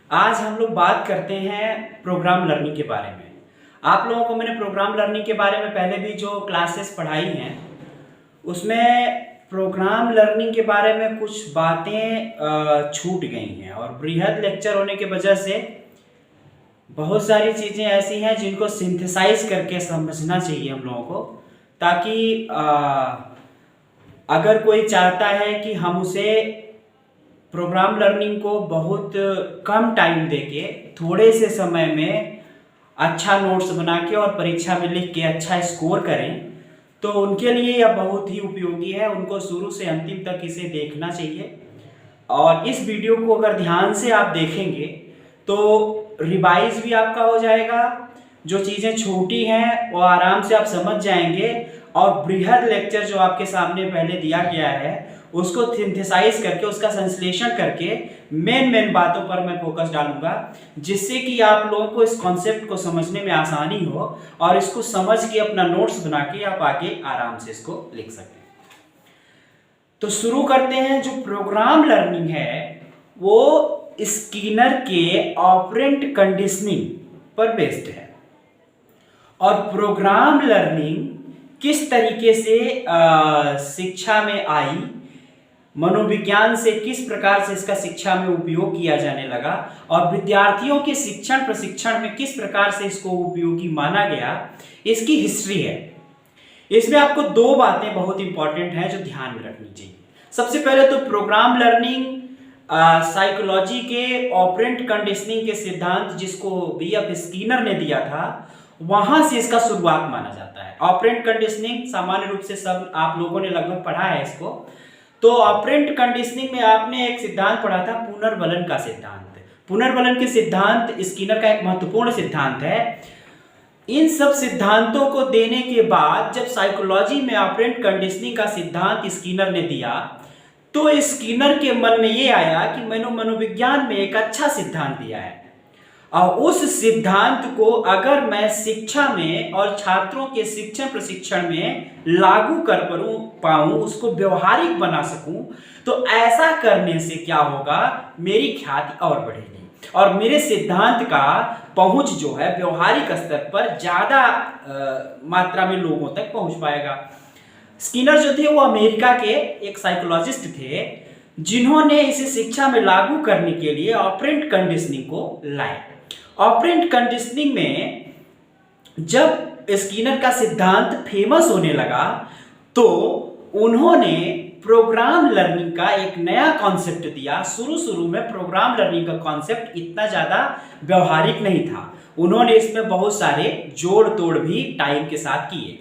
आज हम लोग बात करते हैं प्रोग्राम लर्निंग के बारे में। आप लोगों को मैंने प्रोग्राम लर्निंग के बारे में पहले भी जो क्लासेस पढ़ाई हैं उसमें प्रोग्राम लर्निंग के बारे में कुछ बातें छूट गई हैं और बृहद लेक्चर होने की वजह से बहुत सारी चीज़ें ऐसी हैं जिनको सिंथेसाइज करके समझना चाहिए हम लोगों को, ताकि अगर कोई चाहता है कि हम उसे प्रोग्राम लर्निंग को बहुत कम टाइम देके थोड़े से समय में अच्छा नोट्स बना के और परीक्षा में लिख के अच्छा स्कोर करें, तो उनके लिए यह बहुत ही उपयोगी है। उनको शुरू से अंतिम तक इसे देखना चाहिए और इस वीडियो को अगर ध्यान से आप देखेंगे तो रिवाइज भी आपका हो जाएगा, जो चीज़ें छोटी हैं वो आराम से आप समझ जाएंगे और बृहद लेक्चर जो आपके सामने पहले दिया गया है उसको सिंथेसाइज करके उसका संश्लेषण करके मेन बातों पर मैं फोकस डालूंगा, जिससे कि आप लोगों को इस कॉन्सेप्ट को समझने में आसानी हो और इसको समझ के अपना नोट्स बना के आप आगे आराम से इसको लिख सकें। तो शुरू करते हैं। जो प्रोग्राम लर्निंग है वो स्किनर के ऑपरेंट कंडीशनिंग पर बेस्ड है और प्रोग्राम लर्निंग किस तरीके से शिक्षा में आई, मनोविज्ञान से किस प्रकार से इसका शिक्षा में उपयोग किया जाने लगा और विद्यार्थियों के शिक्षण प्रशिक्षण में किस प्रकार से इसको उपयोगी माना गया, इसकी हिस्ट्री है। इसमें आपको दो बातें बहुत इंपॉर्टेंट हैं जो ध्यान में रखनी चाहिए। सबसे पहले तो प्रोग्राम लर्निंग साइकोलॉजी के ऑपरेंट कंडीशनिंग के सिद्धांत जिसको बीएफ स्किनर ने दिया था, वहां से इसका शुरुआत माना जाता है। ऑपरेंट कंडीशनिंग सामान्य रूप से सब आप लोगों ने लगभग पढ़ा है इसको। तो ऑपरेंट कंडीशनिंग में आपने एक सिद्धांत पढ़ा था, पुनर्बलन का सिद्धांत। पुनर्बलन के सिद्धांत स्किनर का एक महत्वपूर्ण सिद्धांत है। इन सब सिद्धांतों को देने के बाद जब साइकोलॉजी में ऑपरेंट कंडीशनिंग का सिद्धांत स्किनर ने दिया, तो स्किनर के मन में ये आया कि मैंने मनोविज्ञान में एक अच्छा सिद्धांत दिया है और उस सिद्धांत को अगर मैं शिक्षा में और छात्रों के शिक्षण प्रशिक्षण में लागू कर पाऊं, उसको व्यवहारिक बना सकूं, तो ऐसा करने से क्या होगा, मेरी ख्याति और बढ़ेगी और मेरे सिद्धांत का पहुंच जो है व्यवहारिक स्तर पर ज्यादा मात्रा में लोगों तक पहुंच पाएगा। स्किनर जो थे वो अमेरिका के एक साइकोलॉजिस्ट थे जिन्होंने इसे शिक्षा में लागू करने के लिए ऑपरेंट कंडीशनिंग को लाए। ऑपरेंट कंडीशनिंग में जब स्किनर का सिद्धांत फेमस होने लगा तो उन्होंने प्रोग्राम लर्निंग का एक नया कॉन्सेप्ट दिया। शुरू में प्रोग्राम लर्निंग का कॉन्सेप्ट इतना ज्यादा व्यवहारिक नहीं था, उन्होंने इसमें बहुत सारे जोड़ तोड़ भी टाइम के साथ किए।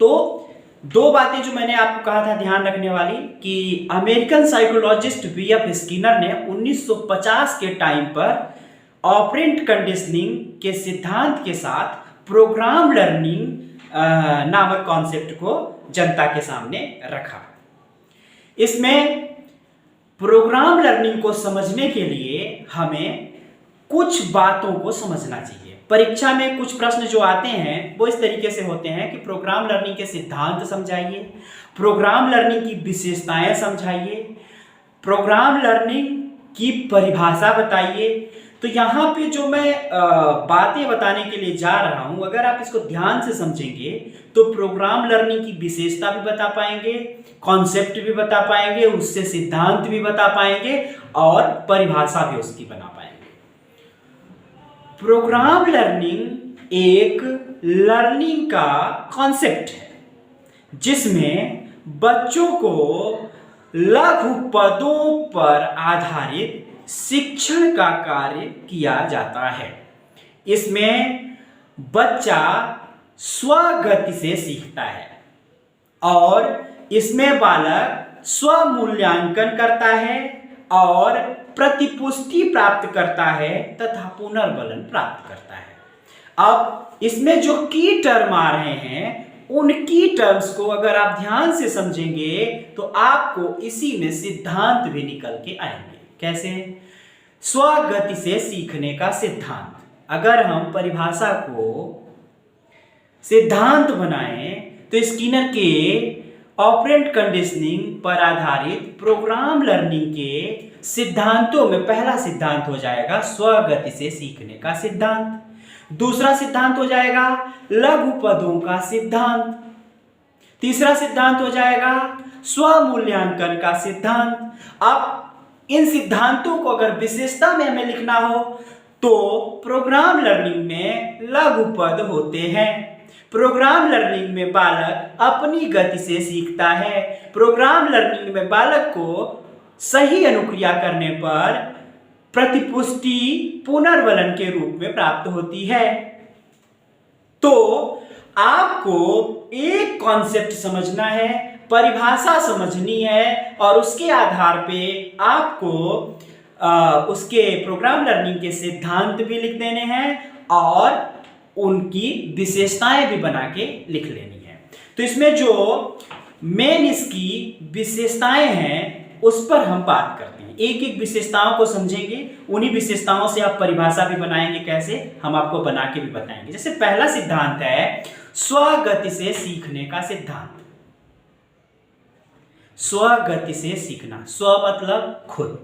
तो दो बातें जो मैंने आपको कहा था ध्यान रखने वाली, कि अमेरिकन साइकोलॉजिस्ट बीएफ स्किनर ने 1950 के टाइम पर ऑपरेंट कंडीशनिंग के सिद्धांत के साथ प्रोग्राम लर्निंग नामक कॉन्सेप्ट को जनता के सामने रखा। इसमें प्रोग्राम लर्निंग को समझने के लिए हमें कुछ बातों को समझना चाहिए। परीक्षा में कुछ प्रश्न जो आते हैं वो इस तरीके से होते हैं कि प्रोग्राम लर्निंग के सिद्धांत समझाइए, प्रोग्राम लर्निंग की विशेषताएं समझाइए, प्रोग्राम लर्निंग की परिभाषा बताइए। तो यहाँ पे जो मैं बातें बताने के लिए जा रहा हूँ, अगर आप इसको ध्यान से समझेंगे तो प्रोग्राम लर्निंग की विशेषता भी बता पाएंगे, कॉन्सेप्ट भी बता पाएंगे, उससे सिद्धांत भी बता पाएंगे और परिभाषा भी उसकी बना पाएंगे। प्रोग्राम लर्निंग एक लर्निंग का कॉन्सेप्ट है जिसमें बच्चों को लघु पदों पर आधारित शिक्षण का कार्य किया जाता है। इसमें बच्चा स्वगति से सीखता है और इसमें बालक स्वमूल्यांकन करता है और प्रतिपुष्टि प्राप्त करता है तथा पुनर्बलन प्राप्त करता है। अब इसमें जो की टर्म आ रहे हैं उन की टर्म्स को अगर आप ध्यान से समझेंगे तो आपको इसी में सिद्धांत भी निकल के आएंगे। कैसे? स्वगति से सीखने का सिद्धांत। अगर हम परिभाषा को सिद्धांत बनाएं तो स्किनर के ऑपरेंट कंडीशनिंग पर आधारित प्रोग्राम लर्निंग के सिद्धांतों में पहला सिद्धांत हो जाएगा स्वगति से सीखने का सिद्धांत। दूसरा सिद्धांत हो जाएगा लघु पदों का सिद्धांत। तीसरा सिद्धांत हो जाएगा स्वमूल्यांकन का सिद्धांत। अब इन सिद्धांतों को अगर विशेषता में हमें लिखना हो तो प्रोग्राम लर्निंग में लघु पद होते हैं। प्रोग्राम लर्निंग में बालक अपनी गति से सीखता है। प्रोग्राम लर्निंग में बालक को सही अनुक्रिया करने पर प्रतिपुष्टि पुनर्वलन के रूप में प्राप्त होती है। तो आपको एक कॉन्सेप्ट समझना है, परिभाषा समझनी है और उसके आधार पे आपको उसके प्रोग्राम लर्निंग के सिद्धांत भी लिख देने हैं और उनकी विशेषताएं भी बना के लिख लेनी है। तो इसमें जो मेन इसकी विशेषताएं हैं उस पर हम बात करते हैं। एक एक विशेषताओं को समझेंगे, उन्हीं विशेषताओं से आप परिभाषा भी बनाएंगे, कैसे हम आपको बना के भी बताएंगे। जैसे पहला सिद्धांत है स्वगति से सीखने का सिद्धांत। स्वगति से सीखना, स्व मतलब खुद,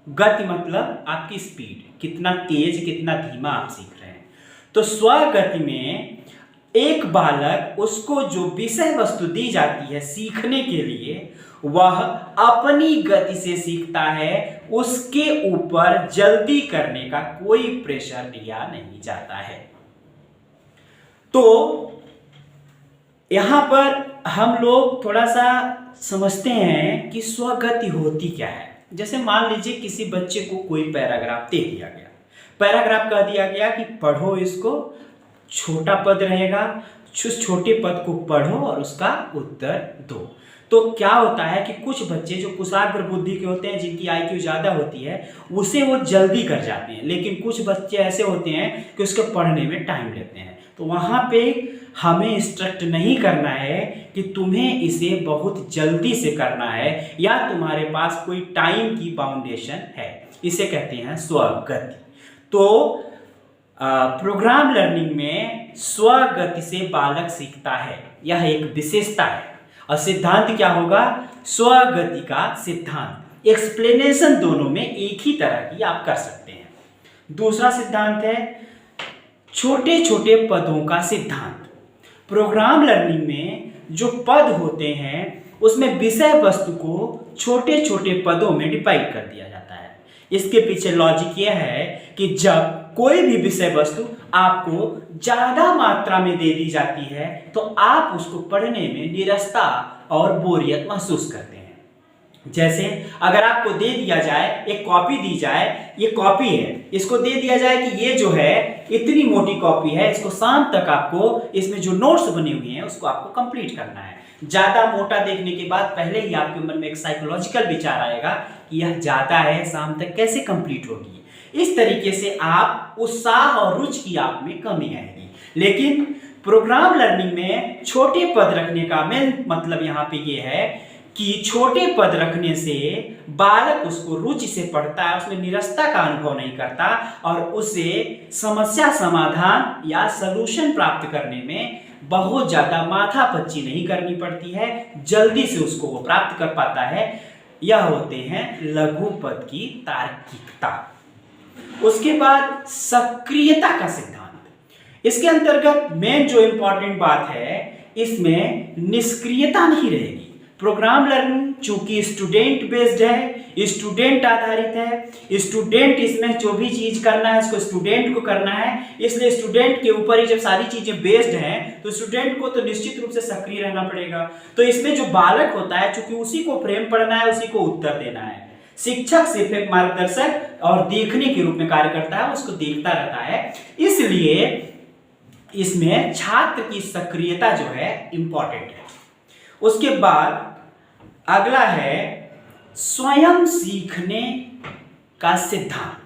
गति मतलब आपकी स्पीड, कितना तेज कितना धीमा आप सीख रहे हैं। तो स्वगति में एक बालक उसको जो विषय वस्तु दी जाती है सीखने के लिए वह अपनी गति से सीखता है, उसके ऊपर जल्दी करने का कोई प्रेशर दिया नहीं जाता है। तो यहां पर हम लोग थोड़ा सा समझते हैं कि स्वगति होती क्या है। जैसे मान लीजिए किसी बच्चे को कोई पैराग्राफ दे दिया गया, पैराग्राफ कह दिया गया कि पढ़ो इसको, छोटा पद रहेगा, छोटे पद को पढ़ो और उसका उत्तर दो। तो क्या होता है कि कुछ बच्चे जो कुशाग्र बुद्धि के होते हैं, जिनकी IQ ज़्यादा होती है, उसे वो जल्दी कर जाते हैं, लेकिन कुछ बच्चे ऐसे होते हैं कि उसके पढ़ने में टाइम लेते हैं। तो वहाँ पे हमें इंस्ट्रक्ट नहीं करना है कि तुम्हें इसे बहुत जल्दी से करना है या तुम्हारे पास कोई टाइम की बाउंडेशन है। इसे कहते हैं स्वगति। तो प्रोग्राम लर्निंग में स्वगति से बालक सीखता है, यह एक विशेषता है। और सिद्धांत क्या होगा? स्वगति का सिद्धांत। एक्सप्लेनेशन दोनों में एक ही तरह की आप कर सकते हैं। दूसरा सिद्धांत है छोटे छोटे पदों का सिद्धांत। प्रोग्राम लर्निंग में जो पद होते हैं उसमें विषय वस्तु को छोटे छोटे पदों में डिवाइड कर दिया जाता है। इसके पीछे लॉजिक यह है कि जब कोई भी विषय वस्तु आपको ज्यादा मात्रा में दे दी जाती है तो आप उसको पढ़ने में निरस्ता और बोरियत महसूस करते हैं। जैसे अगर आपको दे दिया जाए, एक कॉपी दी जाए, ये कॉपी है, इसको दे दिया जाए कि ये जो है इतनी मोटी कॉपी है, इसको शाम तक आपको इसमें जो नोट्स बने हुए हैं उसको आपको कंप्लीट करना है। ज्यादा मोटा देखने के बाद पहले ही आपके मन में एक साइकोलॉजिकल विचार आएगा कि यह ज्यादा है, शाम तक कैसे कंप्लीट होगी। इस तरीके से आप उत्साह और रुचि की आप में कमी आएगी। लेकिन प्रोग्राम लर्निंग में छोटे पद रखने का मेन मतलब यहाँ पे ये है कि छोटे पद रखने से बालक उसको रुचि से पढ़ता है, उसमें निरस्ता का अनुभव नहीं करता और उसे समस्या समाधान या सलूशन प्राप्त करने में बहुत ज्यादा माथापच्ची नहीं करनी पड़ती है, जल्दी से उसको वो प्राप्त कर पाता है। यह होते हैं लघु पद की तार्किकता। उसके बाद सक्रियता का सिद्धांत। इसके अंतर्गत मेन जो इंपॉर्टेंट बात है, इसमें निष्क्रियता नहीं रहेगी। प्रोग्राम लर्निंग चूंकि स्टूडेंट बेस्ड है, स्टूडेंट आधारित है, स्टूडेंट इसमें जो भी चीज करना है इसको स्टूडेंट को करना है, इसलिए स्टूडेंट के ऊपर ही जब सारी चीजें बेस्ड हैं तो स्टूडेंट को तो निश्चित रूप से सक्रिय रहना पड़ेगा। तो इसमें जो बालक होता है चूंकि उसी को फ्रेम पढ़ना है, उसी को उत्तर देना है, शिक्षक सिर्फ एक मार्गदर्शक और देखने के रूप में कार्य करता है, उसको देखता रहता है, इसलिए इसमें छात्र की सक्रियता जो है इंपॉर्टेंट है। उसके बाद अगला है स्वयं सीखने का सिद्धांत,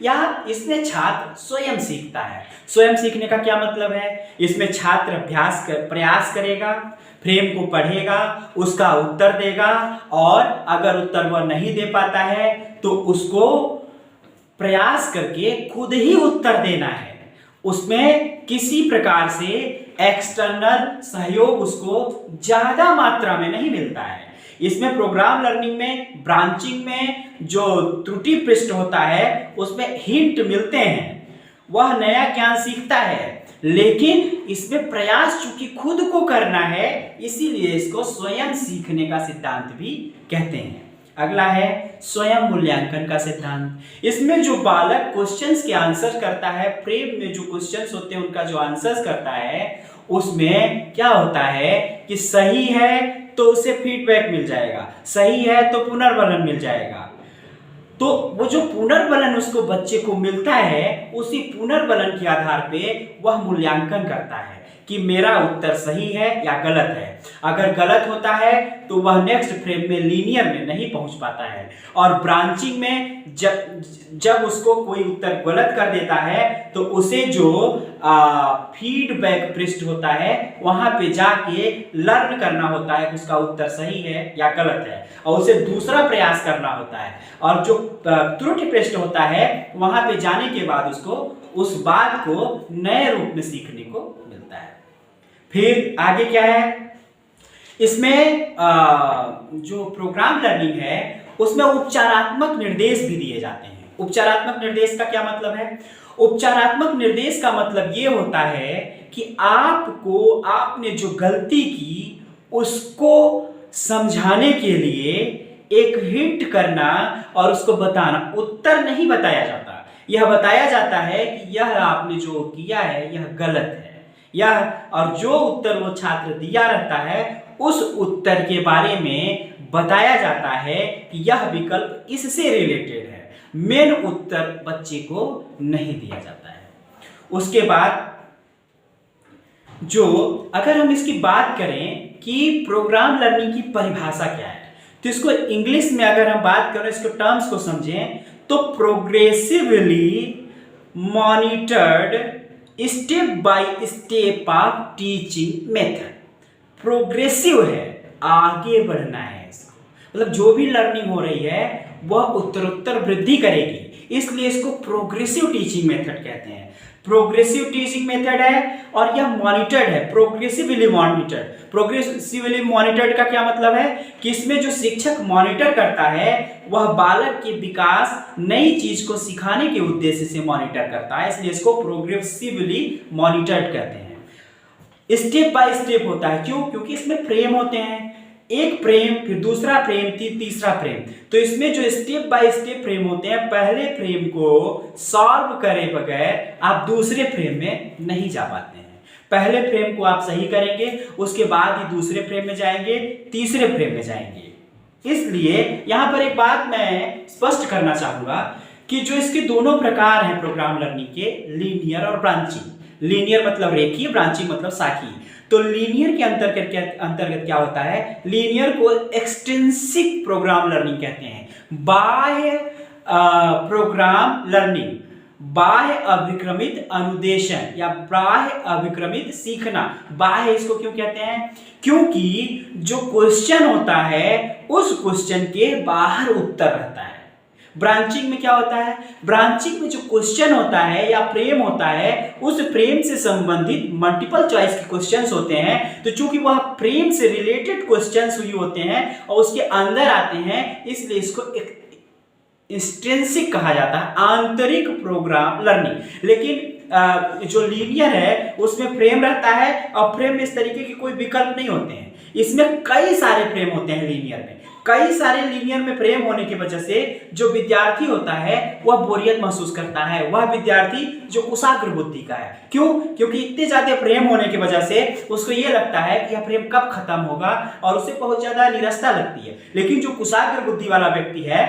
या इसमें छात्र स्वयं सीखता है। स्वयं सीखने का क्या मतलब है? इसमें छात्र प्रयास करेगा, फ्रेम को पढ़ेगा, उसका उत्तर देगा और अगर उत्तर वह नहीं दे पाता है तो उसको प्रयास करके खुद ही उत्तर देना है। उसमें किसी प्रकार से एक्सटर्नल सहयोग उसको ज्यादा मात्रा में नहीं मिलता है। इसमें प्रोग्राम लर्निंग में ब्रांचिंग में जो त्रुटि पृष्ठ होता है उसमें हिंट मिलते हैं, वह नया ज्ञान सीखता है, लेकिन इसमें प्रयास चूंकि खुद को करना है इसीलिए इसको स्वयं सीखने का सिद्धांत भी कहते हैं। अगला है स्वयं मूल्यांकन का सिद्धांत। इसमें जो बालक क्वेश्चंस के आंसर करता है, प्रेम में जो क्वेश्चंस होते हैं उनका जो आंसर्स करता है, उसमें क्या होता है कि सही है तो उसे फीडबैक मिल जाएगा, सही है तो पुनर्बलन मिल जाएगा। तो वो जो पुनर्बलन उसको बच्चे को मिलता है, उसी पुनर्बलन के आधार पे वह मूल्यांकन करता है कि मेरा उत्तर सही है या गलत है। अगर गलत होता है तो वह नेक्स्ट फ्रेम में लीनियर में नहीं पहुंच पाता है। और ब्रांचिंग में जब उसको कोई उत्तर गलत कर देता है तो उसे जो फीडबैक पृष्ठ होता है वहां पे जाके लर्न करना होता है कि उसका उत्तर सही है या गलत है, और उसे दूसरा प्रयास करना होता है। और जो त्रुटि पृष्ठ होता है वहां पे जाने के बाद उसको उस बात को नए रूप में सीखने को मिलता है। फिर आगे क्या है, इसमें जो प्रोग्राम लर्निंग है उसमें उपचारात्मक निर्देश भी दिए जाते हैं। उपचारात्मक निर्देश का क्या मतलब है? उपचारात्मक निर्देश का मतलब ये होता है कि आपने जो गलती की उसको समझाने के लिए एक हिंट करना और उसको बताना। उत्तर नहीं बताया जाता, यह बताया जाता है कि यह आपने जो किया है यह गलत है, यह और जो उत्तर वो छात्र दिया रहता है उस उत्तर के बारे में बताया जाता है कि यह विकल्प इससे रिलेटेड है। मेन उत्तर बच्चे को नहीं दिया जाता है। उसके बाद जो अगर हम इसकी बात करें कि प्रोग्राम लर्निंग की परिभाषा क्या है, तो इसको इंग्लिश में अगर हम बात करें, इसको टर्म्स को समझें तो progressively monitored step by step of teaching method. Progressive है, आगे बढ़ना है इसको, मतलब जो भी लर्निंग हो रही है वह उत्तरोत्तर वृद्धि करेगी, इसलिए इसको प्रोग्रेसिव टीचिंग मेथड कहते हैं। प्रोग्रेसिव टीचिंग मेथड है और यह मॉनिटर्ड है, प्रोग्रेसिवली मॉनिटर्ड। प्रोग्रेसिवली मॉनिटर्ड का क्या मतलब है कि इसमें जो शिक्षक मॉनिटर करता है वह बालक के विकास, नई चीज को सिखाने के उद्देश्य से मॉनिटर करता है, इसलिए इसको प्रोग्रेसिवली मॉनिटर्ड कहते हैं। स्टेप बाय स्टेप होता है, क्यों? क्योंकि इसमें फ्रेम होते हैं, एक फ्रेम फिर दूसरा फ्रेम तीसरा फ्रेम। तो इसमें जो स्टेप बाय स्टेप फ्रेम होते हैं, पहले फ्रेम को सॉल्व करे बगैर आप दूसरे फ्रेम में नहीं जा पाते हैं। पहले फ्रेम को आप सही करेंगे, उसके बाद ही दूसरे फ्रेम में जाएंगे, तीसरे फ्रेम में जाएंगे। इसलिए यहां पर एक बात मैं स्पष्ट करना चाहूंगा कि जो इसके दोनों प्रकार हैं प्रोग्राम लर्निंग के, लीनियर और ब्रांचिंग। लीनियर मतलब रेखीय, ब्रांचिंग मतलब शाखीय। तो लीनियर के अंतर्गत क्या होता है, लीनियर को एक्सटेंसिव प्रोग्राम लर्निंग कहते हैं। बाह्य प्रोग्राम लर्निंग, बाह्य अभिक्रमित अनुदेशन या बाह्य अभिक्रमित सीखना। बाह्य इसको क्यों कहते हैं? क्योंकि जो क्वेश्चन होता है उस क्वेश्चन के बाहर उत्तर रहता है। ब्रांचिंग में क्या होता है? ब्रांचिंग में जो क्वेश्चन होता है या फ्रेम होता है उस फ्रेम से संबंधित मल्टीपल चॉइस के क्वेश्चंस होते हैं। तो चूंकि वह फ्रेम से रिलेटेड क्वेश्चंस हुई होते हैं और उसके अंदर आते हैं, इसलिए इसको इंस्ट्रिंसिक कहा जाता है, आंतरिक प्रोग्राम लर्निंग। लेकिन जो लीनियर है उसमें फ्रेम रहता है और फ्रेम में इस तरीके के कोई विकल्प नहीं होते हैं। इसमें कई सारे फ्रेम होते हैं लीनियर में। कई सारे लीनियर में फ्रेम होने की वजह से जो विद्यार्थी होता है वह बोरियत महसूस करता है, वह विद्यार्थी जो कुशाग्र बुद्धि का है। क्यों? क्योंकि इतने ज्यादा फ्रेम होने की वजह से उसको ये लगता है कि यह फ्रेम कब खत्म होगा और उसे बहुत ज्यादा निराशा लगती है। लेकिन जो कुशाग्र बुद्धि वाला व्यक्ति है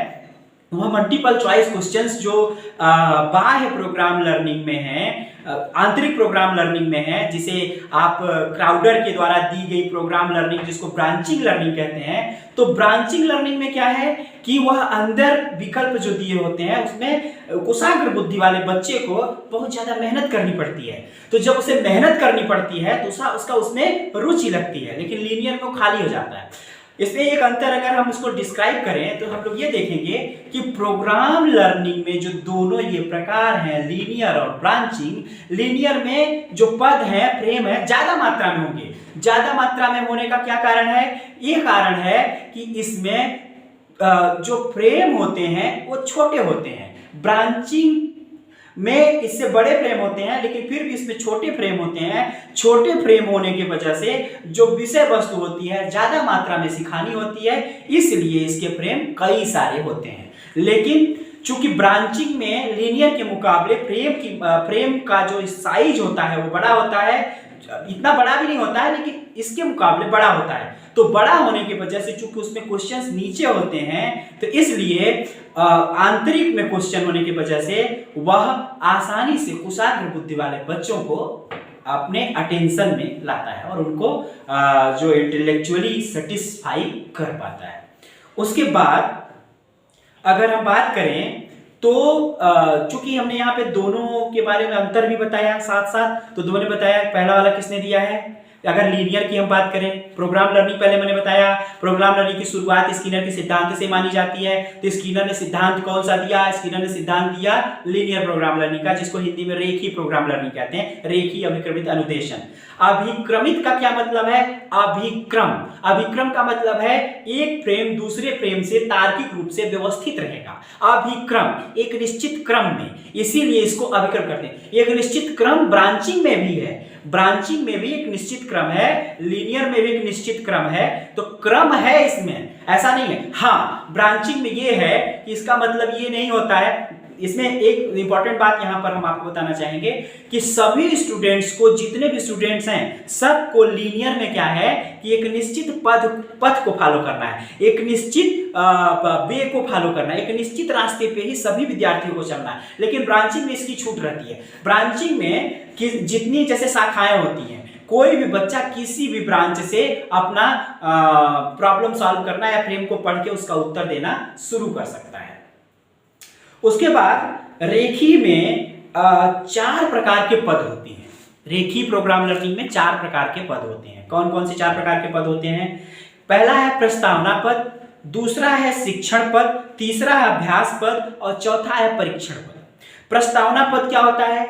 वह मल्टीपल चॉइस क्वेश्चंस जो बाह्य प्रोग्राम लर्निंग में है, आंतरिक प्रोग्राम लर्निंग में है, जिसे आप क्राउडर के द्वारा दी गई प्रोग्राम लर्निंग जिसको ब्रांचिंग लर्निंग कहते हैं। तो ब्रांचिंग लर्निंग में क्या है कि वह अंदर विकल्प जो दिए होते हैं उसमें कुशाग्र बुद्धि वाले बच्चे को बहुत ज्यादा मेहनत करनी पड़ती है। तो जब उसे मेहनत करनी पड़ती है तो उसका उसमें रुचि लगती है, लेकिन लीनियर में खाली हो जाता है। इसमें एक अंतर अगर हम उसको डिस्क्राइब करें तो हम लोग ये देखेंगे कि प्रोग्राम लर्निंग में जो दोनों ये प्रकार हैं, लीनियर और ब्रांचिंग, लीनियर में जो पद है, फ्रेम है, ज्यादा मात्रा में होंगे। ज्यादा मात्रा में होने का क्या कारण है? ये कारण है कि इसमें जो फ्रेम होते हैं वो छोटे होते हैं। ब्रांचिंग में इससे बड़े फ्रेम होते हैं, लेकिन फिर भी इसमें छोटे फ्रेम होते हैं। छोटे फ्रेम होने की वजह से जो विषय वस्तु होती है ज्यादा मात्रा में सिखानी होती है, इसलिए इसके फ्रेम कई सारे होते हैं। लेकिन चूंकि ब्रांचिंग में लीनियर के मुकाबले फ्रेम का जो साइज होता है वो बड़ा होता है, इतना बड़ा भी नहीं होता है लेकिन इसके मुकाबले बड़ा होता है। तो बड़ा होने की वजह से चूंकि उसमें क्वेश्चंस नीचे होते हैं, तो इसलिए आंतरिक में क्वेश्चन होने की वजह से वह आसानी से कुशाग्र बुद्धि वाले बच्चों को अपने अटेंशन में लाता है और उनको जो इंटेलेक्चुअली सेटिस्फाई कर पाता है। उसके बाद अगर हम बात करें तो चूंकि हमने यहाँ पे दोनों के बारे में अंतर भी बताया साथ साथ, तो दोनों ने बताया। पहला वाला किसने दिया है? अगर लीनियर की हम बात करें, प्रोग्राम लर्निंग, पहले मैंने बताया प्रोग्राम लर्निंग की शुरुआत स्किनर के सिद्धांत से मानी जाती है। तो स्किनर ने सिद्धांत कौन सा दिया? स्किनर ने सिद्धांत दिया लीनियर प्रोग्राम लर्निंग का, जिसको हिंदी में रेखीय प्रोग्राम लर्निंग कहते हैं, रेखीय अभिक्रमित अनुदेशन। अभिक्रमित का क्या मतलब है? अभिक्रम। अभिक्रम का मतलब है एक फ्रेम दूसरे फ्रेम से तार्किक रूप से व्यवस्थित रहेगा। अभिक्रम एक निश्चित क्रम में, इसीलिए इसको अभिक्रम करते हैं। एक निश्चित क्रम ब्रांचिंग में भी है, ब्रांचिंग में भी एक निश्चित क्रम है, लीनियर में भी एक निश्चित क्रम है। तो क्रम है इसमें, ऐसा नहीं है। हाँ, ब्रांचिंग में ये है कि इसका मतलब ये नहीं होता है। इसमें एक इंपॉर्टेंट बात यहां पर हम आपको बताना चाहेंगे कि सभी स्टूडेंट्स को, जितने भी स्टूडेंट्स हैं, सबको लीनियर में क्या है कि एक निश्चित पथ को फॉलो करना है, एक निश्चित वे को फॉलो करना है, एक निश्चित रास्ते पे ही सभी विद्यार्थियों को चलना है। लेकिन ब्रांचिंग में इसकी छूट रहती है। ब्रांचिंग में कि जितनी जैसे शाखाएं होती हैं, कोई भी बच्चा किसी भी ब्रांच से अपना प्रॉब्लम सॉल्व करना या फ्रेम को पढ़ के उसका उत्तर देना शुरू कर सकता है। उसके बाद रेखीय में 4 प्रकार के पद होते हैं। रेखीय प्रोग्राम लर्निंग में 4 प्रकार के पद होते हैं। कौन कौन से 4 प्रकार के पद होते हैं? पहला है प्रस्तावना पद, दूसरा है शिक्षण पद, तीसरा है अभ्यास पद और चौथा है परीक्षण पद। प्रस्तावना पद क्या होता है?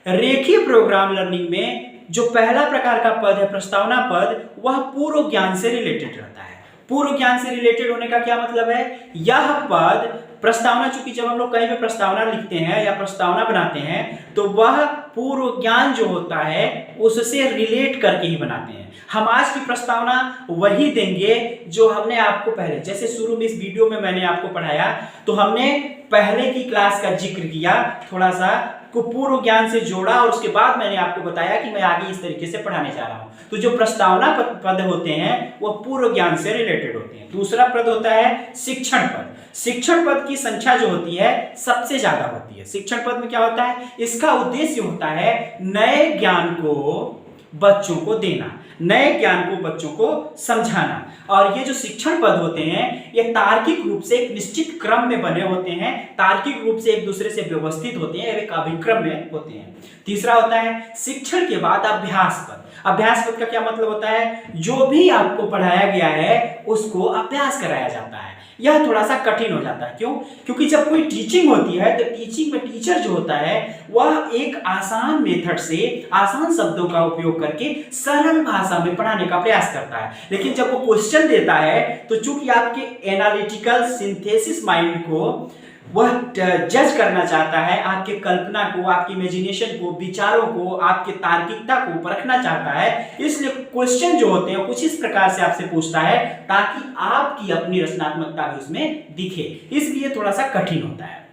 रेखीय प्रोग्राम लर्निंग में जो पहला प्रकार का पद है प्रस्तावना पद, वह पूर्व ज्ञान से रिलेटेड रहता है। पूर्व ज्ञान से रिलेटेड होने का क्या मतलब है? यह पद प्रस्तावना, चूंकि जब हम लोग कहीं भी प्रस्तावना लिखते हैं या प्रस्तावना बनाते हैं तो वह पूर्व ज्ञान जो होता है उससे रिलेट करके ही बनाते हैं। हम आज की प्रस्तावना वही देंगे जो हमने आपको पहले, जैसे शुरू में इस वीडियो में मैंने आपको पढ़ाया, तो हमने पहले की क्लास का जिक्र किया, थोड़ा सा को पूर्व ज्ञान से जोड़ा और उसके बाद मैंने आपको बताया कि मैं आगे इस तरीके से पढ़ाने जा रहा हूं। तो जो प्रस्तावना पद होते हैं वह पूर्व ज्ञान से रिलेटेड होते हैं। दूसरा पद होता है शिक्षण पद। शिक्षण पद की संख्या जो होती है सबसे ज्यादा होती है। शिक्षण पद में क्या होता है? इसका उद्देश्य होता है नए ज्ञान को बच्चों को देना, नए ज्ञान को बच्चों को समझाना। और ये जो शिक्षण पद होते हैं ये तार्किक रूप से एक निश्चित क्रम में बने होते हैं, तार्किक रूप से एक दूसरे से व्यवस्थित होते हैं, एक अभिक्रम में होते हैं। तीसरा होता है शिक्षण के बाद अभ्यास पद। अभ्यास पद का क्या मतलब होता है? जो भी आपको पढ़ाया गया है उसको अभ्यास कराया जाता है। यह थोड़ा सा कठिन हो जाता है। क्यों? क्योंकि जब कोई टीचिंग होती है तो टीचिंग में टीचर जो होता है वह एक आसान मेथड से, आसान शब्दों का उपयोग करके सरल भाषा में पढ़ाने का प्रयास करता है। लेकिन जब वो क्वेश्चन देता है तो चूंकि आपके एनालिटिकल सिंथेसिस माइंड को वह जज करना चाहता है, आपके कल्पना को, आपकी इमेजिनेशन को, विचारों को, आपके तार्किकता को परखना चाहता है, इसलिए क्वेश्चन जो होते हैं कुछ इस प्रकार से आपसे पूछता है ताकि आपकी अपनी रचनात्मकता भी उसमें दिखे, इसलिए थोड़ा सा कठिन होता है।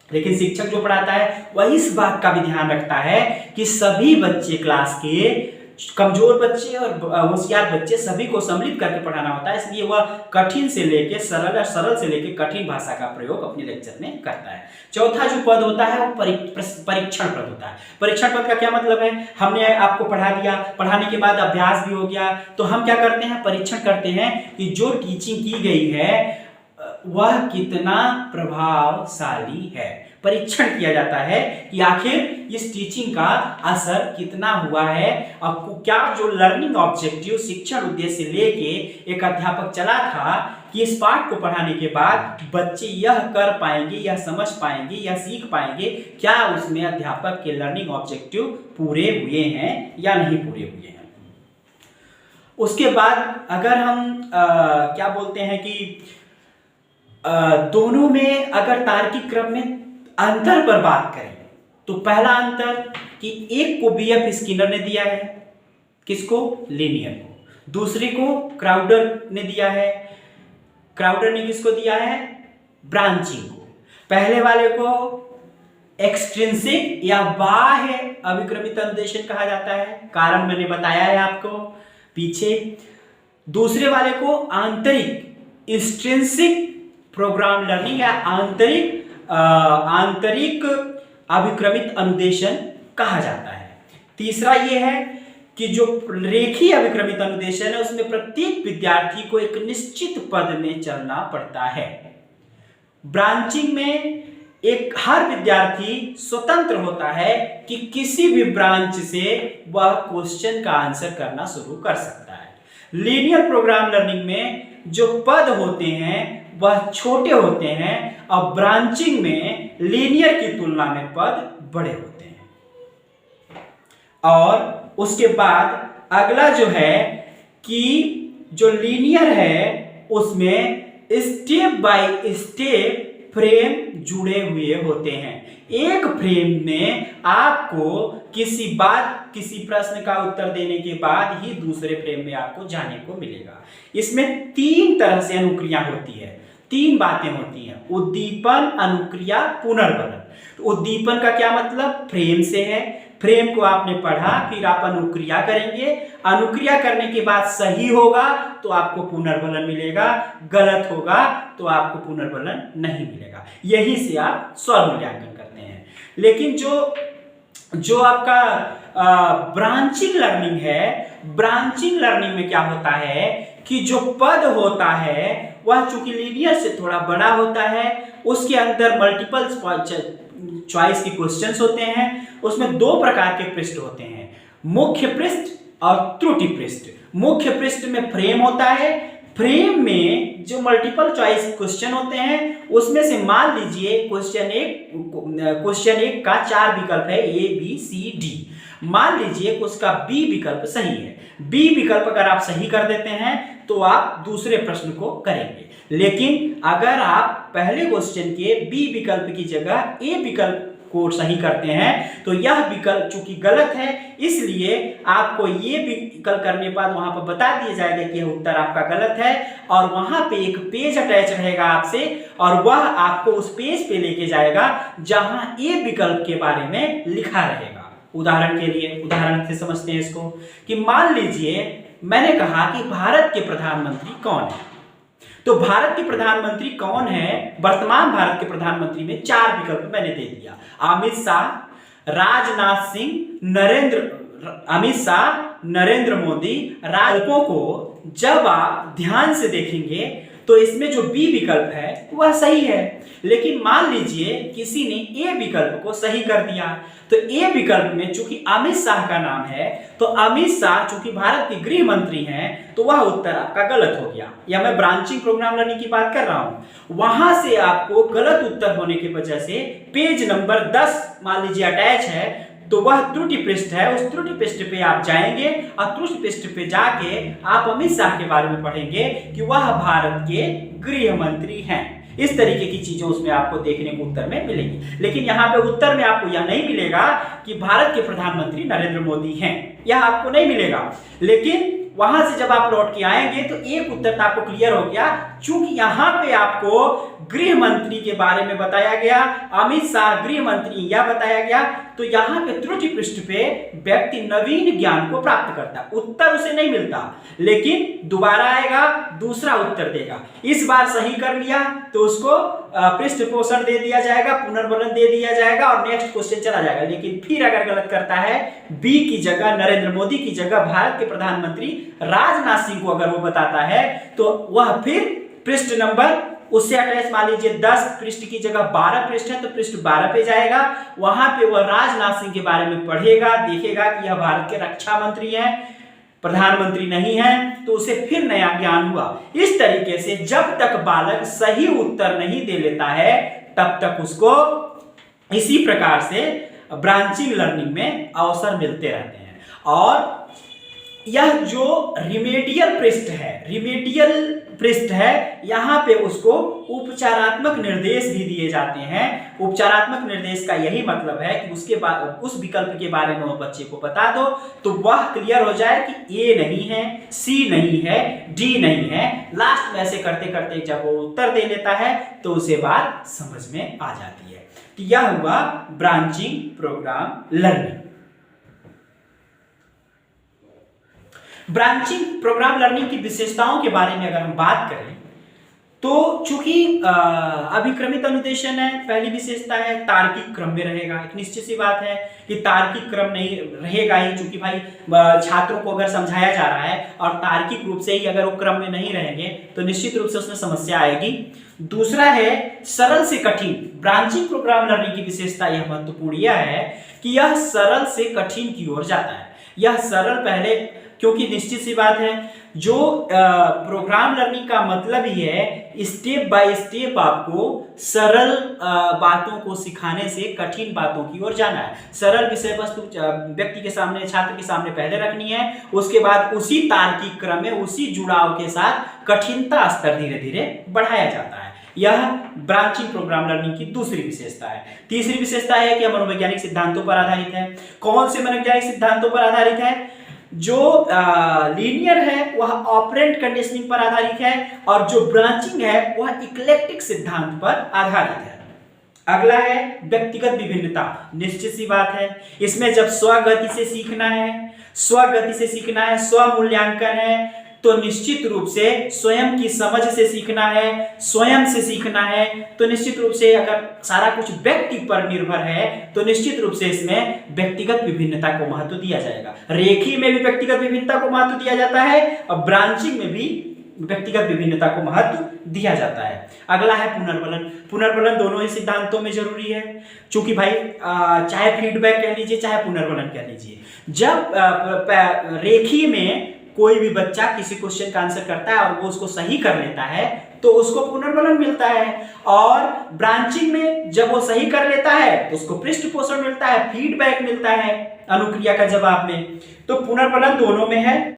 लेकिन शिक्षक जो पढ़ाता है वह इस बात का भी ध्यान रखता है कि सभी बच्चे, क्लास के कमजोर बच्चे और होशियार बच्चे, सभी को सम्मिलित करके पढ़ाना होता है, इसलिए वह कठिन से लेके सरल और सरल से लेके कठिन भाषा का प्रयोग अपने लेक्चर में करता है। चौथा जो पद होता है वो परीक्षण पद होता है। परीक्षण पद का क्या मतलब है? हमने आपको पढ़ा दिया, पढ़ाने के बाद अभ्यास भी हो गया, तो हम क्या करते हैं? परीक्षण करते हैं कि जो टीचिंग की गई है वह कितना प्रभावशाली है। परीक्षण किया जाता है कि आखिर इस टीचिंग का असर कितना हुआ है और क्या जो लर्निंग ऑब्जेक्टिव शिक्षण उद्देश्य लेके एक अध्यापक चला था कि इस पाठ को पढ़ाने के बाद बच्चे यह कर पाएंगे, यह समझ पाएंगे, यह सीख पाएंगे, क्या उसमें अध्यापक के लर्निंग ऑब्जेक्टिव पूरे हुए हैं या नहीं पूरे हुए हैं। उसके बाद अगर हम क्या बोलते हैं कि दोनों में अगर तार्किक क्रम में अंतर पर बात करें तो पहला अंतर कि एक को बीएफ स्किनर ने दिया है, किसको? लीनियर को। दूसरे को क्राउडर ने दिया है, क्राउडर ने किसको दिया है? ब्रांचिंग को। पहले वाले को एक्सट्रिंसिक या बाह्य अभिक्रमित अनुदेशन कहा जाता है, कारण मैंने बताया है आपको पीछे। दूसरे वाले को आंतरिक इंस्ट्रिंसिक प्रोग्राम लर्निंग या आंतरिक अभिक्रमित अनुदेशन कहा जाता है। तीसरा ये है कि जो रेखीय अभिक्रमित अनुदेशन है उसमें प्रत्येक विद्यार्थी को एक निश्चित पद में चलना पड़ता है। ब्रांचिंग में एक हर विद्यार्थी स्वतंत्र होता है कि किसी भी ब्रांच से वह क्वेश्चन का आंसर करना शुरू कर सकता है। लीनियर प्रोग्राम लर्निंग में जो पद होते हैं वह छोटे होते हैं और ब्रांचिंग में लीनियर की तुलना में पद बड़े होते हैं। और उसके बाद अगला जो है कि जो लीनियर है उसमें स्टेप बाय स्टेप फ्रेम जुड़े हुए होते हैं। एक फ्रेम में आपको किसी प्रश्न का उत्तर देने के बाद ही दूसरे फ्रेम में आपको जाने को मिलेगा। इसमें 3 तरह से अनुक्रिया होती है, 3 बातें होती हैं: उद्दीपन, अनुक्रिया, पुनर्बलन। तो उद्दीपन का क्या मतलब? फ्रेम से है, फ्रेम को आपने पढ़ा, फिर आप अनुक्रिया करेंगे, अनुक्रिया करने के बाद सही होगा तो आपको पुनर्बलन मिलेगा, गलत होगा तो आपको पुनर्बलन नहीं मिलेगा। यही से आप स्वमूल्यांकन करते हैं। लेकिन जो आपका ब्रांचिंग लर्निंग है, ब्रांचिंग लर्निंग में क्या होता है कि जो पद होता है वह चूंकि लीनियर से थोड़ा बड़ा होता है, उसके अंदर मल्टीपल चॉइस के क्वेश्चंस होते हैं। उसमें 2 प्रकार के पृष्ठ होते हैं, मुख्य पृष्ठ और त्रुटि पृष्ठ। मुख्य पृष्ठ में फ्रेम होता है, फ्रेम में जो मल्टीपल चॉइस क्वेश्चन होते हैं उसमें से मान लीजिए क्वेश्चन एक का 4 विकल्प है, ए बी सी डी। मान लीजिए उसका बी विकल्प सही है। बी विकल्प अगर आप सही कर देते हैं तो आप दूसरे प्रश्न को करेंगे। लेकिन अगर आप पहले क्वेश्चन के बी विकल्प की जगह ए विकल्प को सही करते हैं तो यह विकल्प चूंकि गलत है, इसलिए आपको ये विकल्प करने बाद वहां पर बता दिया जाएगा कि यह उत्तर आपका गलत है और वहां पे एक पेज अटैच रहेगा आपसे और वह आपको उस पेज पे लेके जाएगा जहां ए विकल्प के बारे में लिखा रहेगा। उदाहरण से समझते हैं इसको कि मान लीजिए मैंने कहा कि भारत के प्रधानमंत्री कौन है। तो भारत के प्रधानमंत्री कौन है? वर्तमान भारत के प्रधानमंत्री में 4 विकल्प मैंने दे दिया: अमित शाह, राजनाथ सिंह, नरेंद्र मोदी, राजकों को जब आप ध्यान से देखेंगे तो इसमें जो बी विकल्प है वह सही है। लेकिन मान लीजिए किसी ने ए विकल्प को सही कर दिया, तो ए विकल्प में चूंकि अमित शाह का नाम है तो अमित शाह चूंकि भारत के गृह मंत्री हैं तो वह उत्तर आपका गलत हो गया। या मैं ब्रांचिंग प्रोग्राम लर्निंग की बात कर रहा हूं। वहां से आपको गलत उत्तर होने की वजह से पेज नंबर 10 मान लीजिए अटैच है तो वह त्रुटि पृष्ठ है। उस त्रुटि पृष्ठ पे आप जाएंगे और त्रुटि पृष्ठ पे जाके आप अमित शाह के बारे में पढ़ेंगे कि वह भारत के गृह मंत्री हैं। इस तरीके की चीजें उसमें आपको देखने को उत्तर में मिलेगी। लेकिन यहाँ पे उत्तर में आपको यह नहीं मिलेगा कि भारत के प्रधानमंत्री नरेंद्र मोदी हैं, यह आपको नहीं मिलेगा। लेकिन वहां से जब आप लौट के आएंगे तो एक उत्तर तो आपको क्लियर हो गया, चूंकि यहाँ पे आपको गृह मंत्री के बारे में बताया गया, अमित शाह गृह मंत्री यह बताया गया, तो यहाँ पे त्रुटि पृष्ठ पे व्यक्ति नवीन ज्ञान को प्राप्त करता, उत्तर उसे नहीं मिलता, लेकिन दोबारा आएगा दूसरा उत्तर देगा। इस बार सही कर लिया तो उसको पृष्ठ पोषण दे दिया जाएगा, पुनर्बलन दे दिया जाएगा और नेक्स्ट क्वेश्चन चला जाएगा। लेकिन फिर अगर गलत करता है, बी की जगह नरेंद्र मोदी की जगह भारत के प्रधानमंत्री राजनाथ सिंह को अगर वो बताता है तो वह फिर पृष्ठ नंबर उससे अटैच मान लीजिए 10 पृष्ठ की जगह 12 पृष्ठ है तो पृष्ठ 12 पे जाएगा। वहां पे वह राजनाथ सिंह के बारे में पढ़ेगा, देखेगा कि यह भारत के रक्षा मंत्री हैं, प्रधानमंत्री नहीं है, तो उसे फिर नया ज्ञान हुआ। इस तरीके से जब तक बालक सही उत्तर नहीं दे लेता है तब तक उसको इसी प्रकार से ब्रांचिंग लर्निंग में अवसर मिलते रहते हैं। और यह जो रिमेडियल पृष्ठ है, यहाँ पे उसको उपचारात्मक निर्देश भी दिए जाते हैं। उपचारात्मक निर्देश का यही मतलब है कि उसके बाद उस विकल्प के बारे में वो बच्चे को बता दो तो वह क्लियर हो जाए कि ए नहीं है, सी नहीं है, डी नहीं है। लास्ट में ऐसे करते करते जब वो उत्तर दे लेता है तो उसे बात समझ में आ जाती है। तो यह हुआ branching programme learning. Branching programme learning की विशेषताओं के बारे में अगर हम बात करें तो चूंकि अभिक्रमित अनुदेशन है, पहली विशेषता है तार्किक क्रम में रहेगा। एक निश्चित सी बात है कि तार्किक क्रम नहीं रहेगा ही, चूंकि भाई छात्रों को अगर समझाया जा रहा है और तार्किक रूप से ही अगर वो क्रम में नहीं रहेंगे तो निश्चित रूप से उसमें समस्या आएगी। दूसरा है सरल से कठिन। ब्रांचिंग प्रोग्राम लर्निंग की विशेषता यह महत्वपूर्ण यह है कि यह सरल से कठिन की ओर जाता है। यह सरल पहले, क्योंकि निश्चित सी बात है जो प्रोग्राम लर्निंग का मतलब ही है स्टेप बाय स्टेप आपको सरल बातों को सिखाने से कठिन बातों की ओर जाना है। सरल विषय वस्तु व्यक्ति के सामने, छात्र के सामने पहले रखनी है, उसके बाद उसी तार्किक क्रम में उसी जुड़ाव के साथ कठिनता स्तर धीरे धीरे बढ़ाया जाता है। यह ब्रांचिंग प्रोग्राम लर्निंग की दूसरी विशेषता है। तीसरी विशेषता है कि यह मनोवैज्ञानिक सिद्धांतों पर आधारित है। कौन से मनोवैज्ञानिक सिद्धांतों पर आधारित है? जो लीनियर है वह ऑपरेंट कंडीशनिंग पर आधारित है और जो ब्रांचिंग है वह इक्लेक्टिक सिद्धांत पर आधारित है। अगला है व्यक्तिगत विभिन्नता। निश्चित सी बात है इसमें जब स्वगति से सीखना है, स्व मूल्यांकन है तो निश्चित रूप से स्वयं की समझ से सीखना है, स्वयं से सीखना है, तो निश्चित रूप से अगर सारा कुछ व्यक्ति पर निर्भर है तो निश्चित रूप से इसमें व्यक्तिगत विभिन्नता को महत्व दिया जाएगा। रेखीय में भी व्यक्तिगत विभिन्नता को महत्व दिया जाता है और ब्रांचिंग में भी व्यक्तिगत विभिन्नता को महत्व दिया जाता है। अगला है पुनर्बलन। पुनर्बलन दोनों ही सिद्धांतों में जरूरी है, क्योंकि भाई चाहे फीडबैक कह लीजिए चाहे पुनर्बलन कह लीजिए, जब रेखीय में कोई भी बच्चा किसी क्वेश्चन का आंसर करता है और वो उसको सही कर लेता है तो उसको पुनर्बलन मिलता है, और ब्रांचिंग में जब वो सही कर लेता है तो उसको पृष्ठ पोषण मिलता है, फीडबैक मिलता है अनुक्रिया का जवाब में। तो पुनर्बलन दोनों में है।